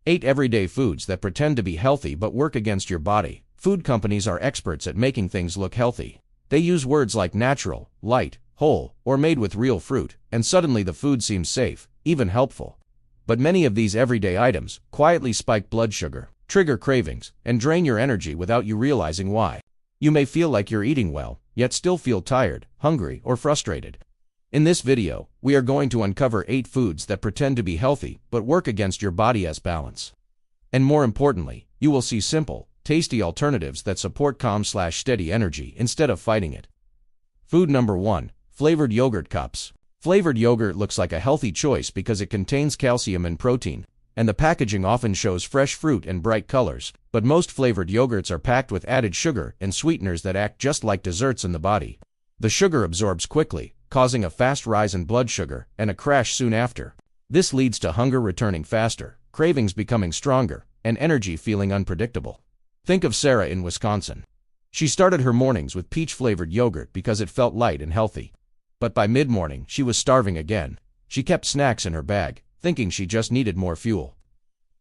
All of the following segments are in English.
8 everyday foods that pretend to be healthy but work against your body. Food companies are experts at making things look healthy. They use words like natural, light, whole, or made with real fruit, and suddenly the food seems safe, even helpful. But many of these everyday items quietly spike blood sugar, trigger cravings, and drain your energy without you realizing why. You may feel like you're eating well, yet still feel tired, hungry, or frustrated. In this video, we are going to uncover 8 foods that pretend to be healthy but work against your body's balance. And more importantly, you will see simple, tasty alternatives that support calm/steady energy instead of fighting it. Food number 1. Flavored yogurt cups. Flavored yogurt looks like a healthy choice because it contains calcium and protein, and the packaging often shows fresh fruit and bright colors, but most flavored yogurts are packed with added sugar and sweeteners that act just like desserts in the body. The sugar absorbs quickly, causing a fast rise in blood sugar and a crash soon after. This leads to hunger returning faster, cravings becoming stronger, and energy feeling unpredictable. Think of Sarah in Wisconsin. She started her mornings with peach-flavored yogurt because it felt light and healthy. But by mid-morning, she was starving again. She kept snacks in her bag, thinking she just needed more fuel.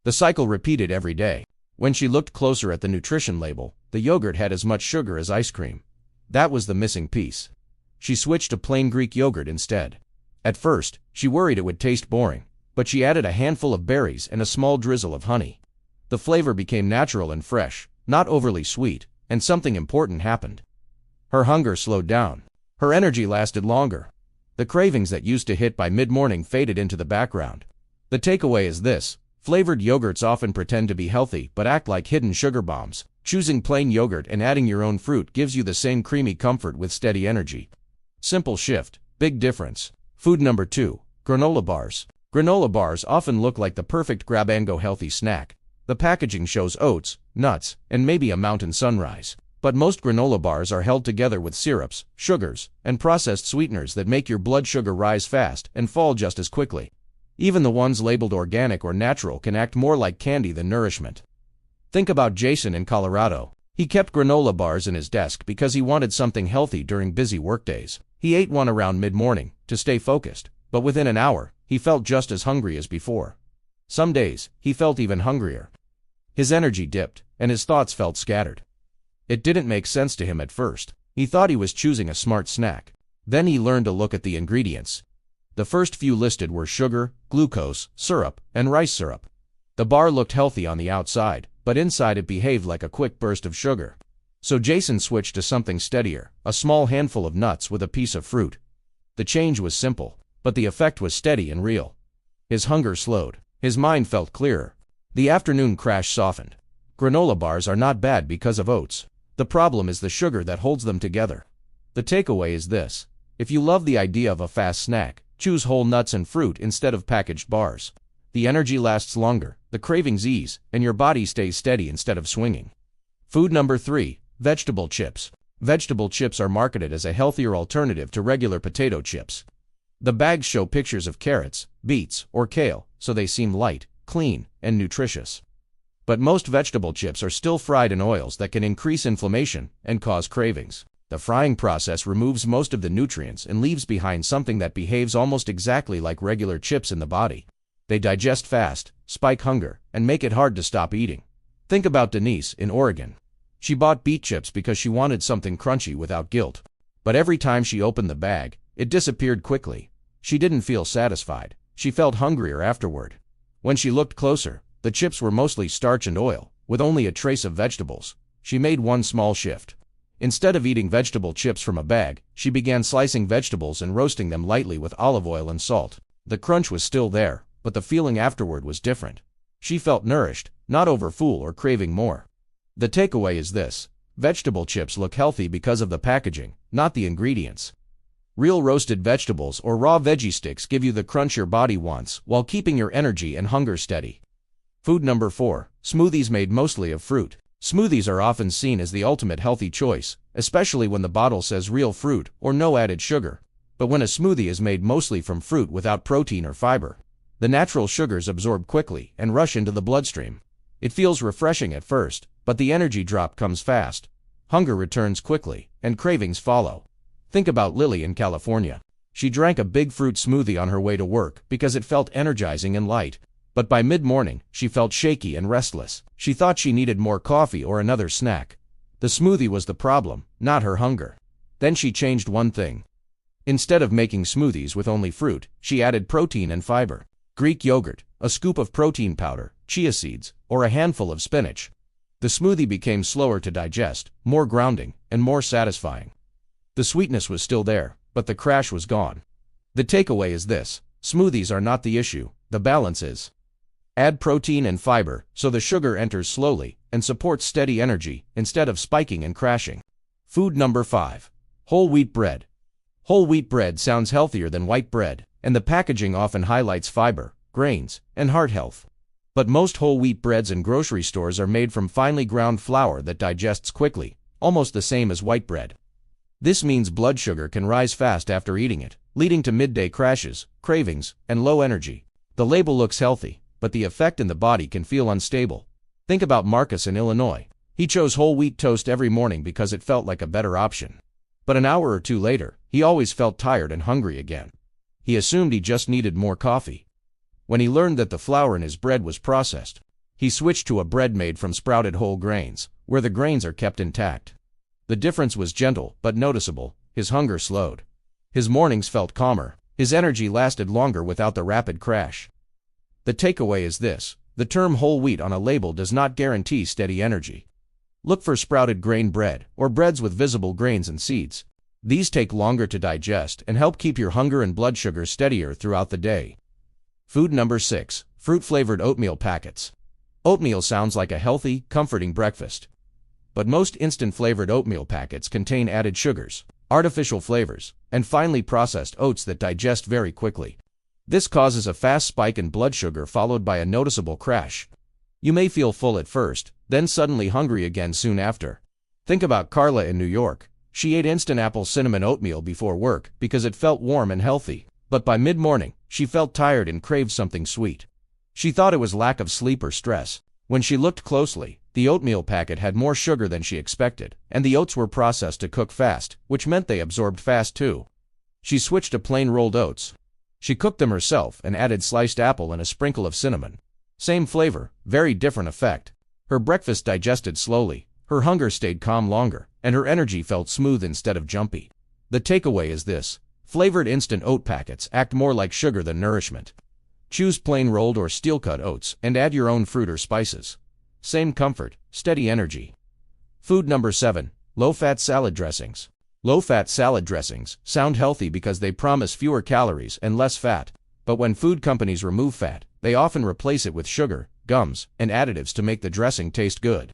The cycle repeated every day. When she looked closer at the nutrition label, the yogurt had as much sugar as ice cream. That was the missing piece. She switched to plain Greek yogurt instead. At first, she worried it would taste boring, but she added a handful of berries and a small drizzle of honey. The flavor became natural and fresh, not overly sweet, and something important happened. Her hunger slowed down. Her energy lasted longer. The cravings that used to hit by mid-morning faded into the background. The takeaway is this: flavored yogurts often pretend to be healthy but act like hidden sugar bombs. Choosing plain yogurt and adding your own fruit gives you the same creamy comfort with steady energy. Simple shift, big difference. Food number 2. Granola bars. Granola bars often look like the perfect grab-and-go healthy snack. The packaging shows oats, nuts, and maybe a mountain sunrise. But most granola bars are held together with syrups, sugars, and processed sweeteners that make your blood sugar rise fast and fall just as quickly. Even the ones labeled organic or natural can act more like candy than nourishment. Think about Jason in Colorado. He kept granola bars in his desk because he wanted something healthy during busy workdays. He ate one around mid-morning to stay focused, but within an hour, he felt just as hungry as before. Some days, he felt even hungrier. His energy dipped, and his thoughts felt scattered. It didn't make sense to him at first. He thought he was choosing a smart snack. Then he learned to look at the ingredients. The first few listed were sugar, glucose, syrup, and rice syrup. The bar looked healthy on the outside, but inside it behaved like a quick burst of sugar. So Jason switched to something steadier, a small handful of nuts with a piece of fruit. The change was simple, but the effect was steady and real. His hunger slowed. His mind felt clearer. The afternoon crash softened. Granola bars are not bad because of oats. The problem is the sugar that holds them together. The takeaway is this: if you love the idea of a fast snack, choose whole nuts and fruit instead of packaged bars. The energy lasts longer, the cravings ease, and your body stays steady instead of swinging. Food number 3. Vegetable chips. Vegetable chips are marketed as a healthier alternative to regular potato chips. The bags show pictures of carrots, beets, or kale, so they seem light, clean, and nutritious. But most vegetable chips are still fried in oils that can increase inflammation and cause cravings. The frying process removes most of the nutrients and leaves behind something that behaves almost exactly like regular chips in the body. They digest fast, spike hunger, and make it hard to stop eating. Think about Denise in Oregon. She bought beet chips because she wanted something crunchy without guilt. But every time she opened the bag, it disappeared quickly. She didn't feel satisfied. She felt hungrier afterward. When she looked closer, the chips were mostly starch and oil, with only a trace of vegetables. She made one small shift. Instead of eating vegetable chips from a bag, she began slicing vegetables and roasting them lightly with olive oil and salt. The crunch was still there, but the feeling afterward was different. She felt nourished, not overfull or craving more. The takeaway is this: vegetable chips look healthy because of the packaging, not the ingredients. Real roasted vegetables or raw veggie sticks give you the crunch your body wants while keeping your energy and hunger steady. Food number 4. Smoothies made mostly of fruit. Smoothies are often seen as the ultimate healthy choice, especially when the bottle says real fruit or no added sugar. But when a smoothie is made mostly from fruit without protein or fiber, the natural sugars absorb quickly and rush into the bloodstream. It feels refreshing at first, but the energy drop comes fast. Hunger returns quickly, and cravings follow. Think about Lily in California. She drank a big fruit smoothie on her way to work because it felt energizing and light. But by mid-morning, she felt shaky and restless. She thought she needed more coffee or another snack. The smoothie was the problem, not her hunger. Then she changed one thing. Instead of making smoothies with only fruit, she added protein and fiber. Greek yogurt, a scoop of protein powder, chia seeds, or a handful of spinach. The smoothie became slower to digest, more grounding, and more satisfying. The sweetness was still there, but the crash was gone. The takeaway is this: smoothies are not the issue, the balance is. Add protein and fiber so the sugar enters slowly and supports steady energy instead of spiking and crashing. Food number 5. Whole wheat bread. Whole wheat bread sounds healthier than white bread, and the packaging often highlights fiber, grains, and heart health. But most whole wheat breads in grocery stores are made from finely ground flour that digests quickly, almost the same as white bread. This means blood sugar can rise fast after eating it, leading to midday crashes, cravings, and low energy. The label looks healthy, but the effect in the body can feel unstable. Think about Marcus in Illinois. He chose whole wheat toast every morning because it felt like a better option. But an hour or two later, he always felt tired and hungry again. He assumed he just needed more coffee. When he learned that the flour in his bread was processed, he switched to a bread made from sprouted whole grains, where the grains are kept intact. The difference was gentle but noticeable. His hunger slowed. His mornings felt calmer. His energy lasted longer without the rapid crash. The takeaway is this: the term whole wheat on a label does not guarantee steady energy. Look for sprouted grain bread, or breads with visible grains and seeds. These take longer to digest and help keep your hunger and blood sugar steadier throughout the day. Food number 6. Fruit-flavored oatmeal packets. Oatmeal sounds like a healthy, comforting breakfast. But most instant-flavored oatmeal packets contain added sugars, artificial flavors, and finely processed oats that digest very quickly. This causes a fast spike in blood sugar followed by a noticeable crash. You may feel full at first, then suddenly hungry again soon after. Think about Carla in New York. She ate instant apple cinnamon oatmeal before work because it felt warm and healthy. But by mid-morning, she felt tired and craved something sweet. She thought it was lack of sleep or stress. When she looked closely, the oatmeal packet had more sugar than she expected, and the oats were processed to cook fast, which meant they absorbed fast too. She switched to plain rolled oats. She cooked them herself and added sliced apple and a sprinkle of cinnamon. Same flavor, very different effect. Her breakfast digested slowly, her hunger stayed calm longer, and her energy felt smooth instead of jumpy. The takeaway is this: flavored instant oat packets act more like sugar than nourishment. Choose plain rolled or steel-cut oats and add your own fruit or spices. Same comfort, steady energy. Food number 7. Low-fat salad dressings. Low-fat salad dressings sound healthy because they promise fewer calories and less fat, but when food companies remove fat, they often replace it with sugar, gums, and additives to make the dressing taste good.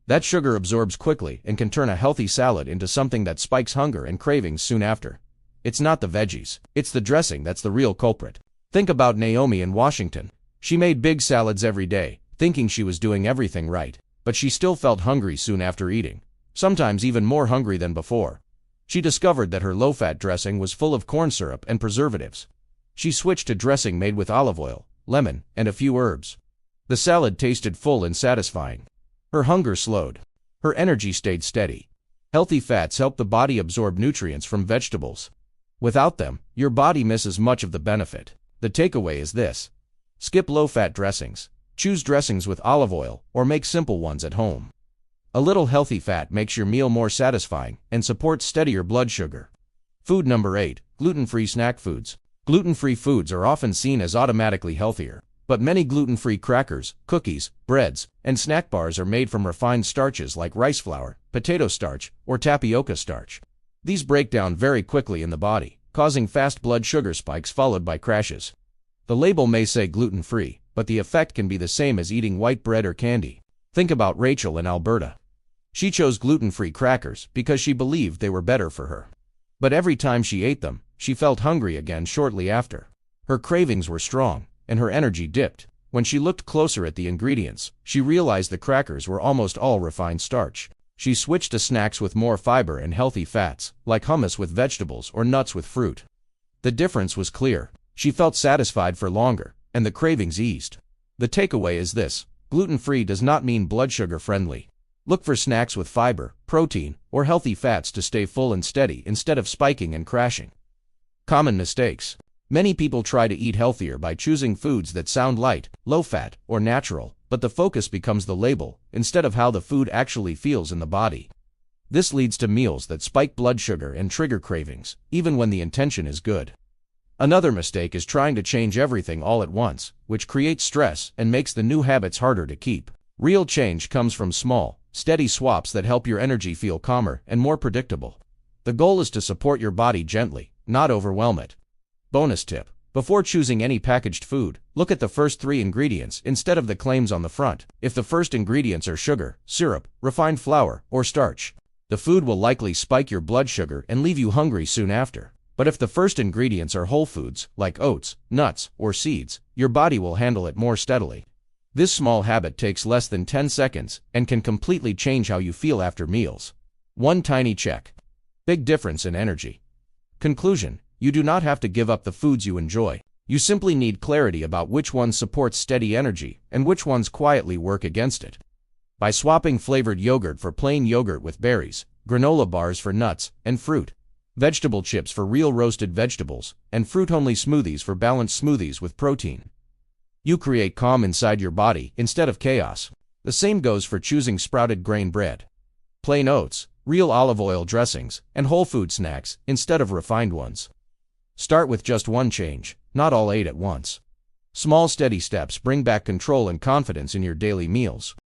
That sugar absorbs quickly and can turn a healthy salad into something that spikes hunger and cravings soon after. It's not the veggies, it's the dressing that's the real culprit. Think about Naomi in Washington. She made big salads every day, thinking she was doing everything right, but she still felt hungry soon after eating, sometimes even more hungry than before. She discovered that her low-fat dressing was full of corn syrup and preservatives. She switched to dressing made with olive oil, lemon, and a few herbs. The salad tasted full and satisfying. Her hunger slowed. Her energy stayed steady. Healthy fats help the body absorb nutrients from vegetables. Without them, your body misses much of the benefit. The takeaway is this: skip low-fat dressings. Choose dressings with olive oil, or make simple ones at home. A little healthy fat makes your meal more satisfying and supports steadier blood sugar. Food number 8. Gluten-free snack foods. Gluten-free foods are often seen as automatically healthier, but many gluten-free crackers, cookies, breads, and snack bars are made from refined starches like rice flour, potato starch, or tapioca starch. These break down very quickly in the body, causing fast blood sugar spikes followed by crashes. The label may say gluten-free, but the effect can be the same as eating white bread or candy. Think about Rachel in Alberta. She chose gluten-free crackers because she believed they were better for her. But every time she ate them, she felt hungry again shortly after. Her cravings were strong, and her energy dipped. When she looked closer at the ingredients, she realized the crackers were almost all refined starch. She switched to snacks with more fiber and healthy fats, like hummus with vegetables or nuts with fruit. The difference was clear. She felt satisfied for longer, and the cravings eased. The takeaway is this: gluten-free does not mean blood sugar friendly. Look for snacks with fiber, protein, or healthy fats to stay full and steady instead of spiking and crashing. Common mistakes. Many people try to eat healthier by choosing foods that sound light, low-fat, or natural, but the focus becomes the label, instead of how the food actually feels in the body. This leads to meals that spike blood sugar and trigger cravings, even when the intention is good. Another mistake is trying to change everything all at once, which creates stress and makes the new habits harder to keep. Real change comes from small, steady swaps that help your energy feel calmer and more predictable. The goal is to support your body gently, not overwhelm it. Bonus tip: before choosing any packaged food, look at the first 3 ingredients instead of the claims on the front. If the first ingredients are sugar, syrup, refined flour, or starch, the food will likely spike your blood sugar and leave you hungry soon after. But if the first ingredients are whole foods, like oats, nuts, or seeds, your body will handle it more steadily. This small habit takes less than 10 seconds and can completely change how you feel after meals. One tiny check. Big difference in energy. Conclusion: you do not have to give up the foods you enjoy. You simply need clarity about which ones support steady energy and which ones quietly work against it. By swapping flavored yogurt for plain yogurt with berries, granola bars for nuts and fruit, vegetable chips for real roasted vegetables, and fruit-only smoothies for balanced smoothies with protein, you create calm inside your body instead of chaos. The same goes for choosing sprouted grain bread, plain oats, real olive oil dressings, and whole food snacks instead of refined ones. Start with just one change, not all 8 at once. Small steady steps bring back control and confidence in your daily meals.